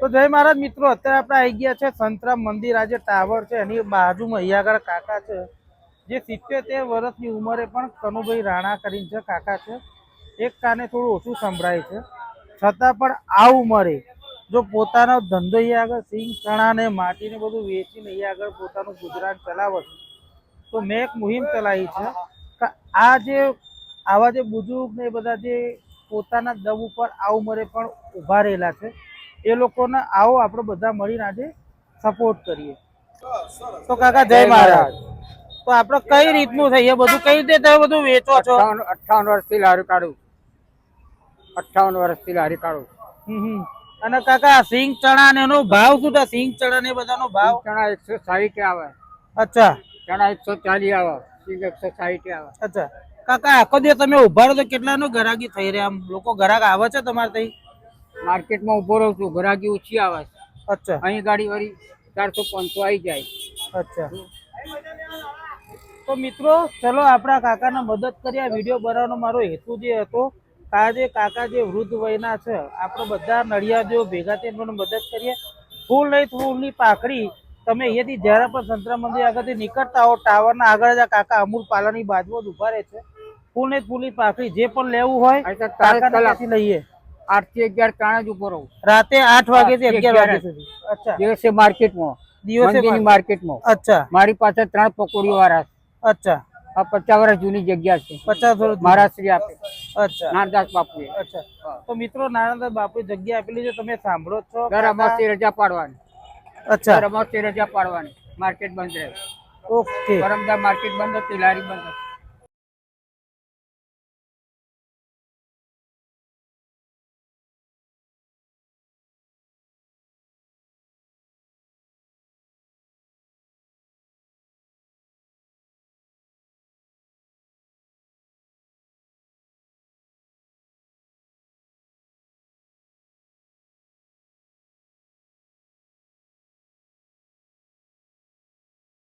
તો જય મહારાજ મિત્રો, અત્યારે આપણે આવી ગયા છે સંતરામ મંદિર. આજે ટાવર છે એની બાજુમાં અહીંયા આગળ કાકા છે જે 77 વર્ષની ઉંમરે પણ કનુભાઈ રાણા કરીને છે કાકા છે. એક કાને થોડું ઓછું સંભળાય છે, છતાં પણ આ ઉંમરે જો પોતાનો ધંધો અહીંયા આગળ સિંગ ચણા ને માટીને બધું વેચીને અહીંયા આગળ પોતાનું ગુજરાન ચલાવે છે. તો મેં એક મુહિમ ચલાવી છે કે આ જે આવા જે બુજુર્ગ ને બધા જે પોતાના દમ ઉપર આ ઉંમરે પણ ઊભા રહેલા છે એ લોકોને આવો આપણે બધા મળીને આજે સપોર્ટ કરીએ. તો કાકા જય મહારાજ. તો આપણે કઈ રીતનું છે એ બધું કઈ રીતે તમે બધું વેચો છો? 58 વર્ષથી લારી કાઢું. 58 વર્ષથી લારી કાઢું. અને કાકા સિંગ ચણા ને એનો ભાવ શું છે? સિંગ ચણા ને બધાનો ભાવ? ચણા 160 આવે. અચ્છા. ચણા 140 આવે. સિંગ 160 આવે. અચ્છા કાકા, આખો દિવસ તમે ઉભા રહો તો કેટલાનો ગરાગી થઈ રહ્યા? આમ લોકો ગરાક આવે છે તમારે ત્યાં? માર્કેટમાં ઉભો રહું છું, ગરાગી ઓછી આવે. અચ્છા. અહીં ગાડી વાળી 400-500 આવી જાય. અચ્છા. તો મિત્રો ચલો આપણા કાકાને મદદ કરીએ. આ વિડીયો બનાવવાનો મારો હેતુ જે હતો, આજે કાકા જે વૃદ્ધ વયના છે, આપણે બધા નડિયાદીઓ ભેગા થઈને પણ મદદ કરીએ. ફૂલ નહીં ફૂલની પાકડી તમે અહીંયાથી જ્યારે પણ સંતરામ મંદિર આગળથી નીકળતા હો, ટાવરના આગળ જ આ કાકા અમૂલ પાલાની બાજુમાં જ ઉભા રહે છે. ફૂલ નહીં ફૂલની પાકડી જે પણ લેવું હોય કાકાથી લઈએ. 8 થી 11 તાણે જ ઉભો રહું. રાતે 8 વાગ્યાથી 11 વાગ્યા સુધી. અચ્છા. દિવસે માર્કેટમાં, દિવસે માર્કેટમાં. અચ્છા. મારી પાસે 3 પકોડીઓ વાળા. અચ્છા. આ 50 વર્ષ જૂની જગ્યા છે. 50 વર્ષ મારા શ્રી આપે. અચ્છા. નાનદાસ બાપુએ. અચ્છા. તો મિત્રો નાનદાસ બાપુએ જગ્યા આપેલી છે, તમે સાંભળો છો? દર અમાસથી રજા પાડવાની. અચ્છા. દર અમાસથી રજા પાડવાની. માર્કેટ બંધ રહે. ઓકે. પરમદા માર્કેટ બંધ હતી, લારી બંધ હતી.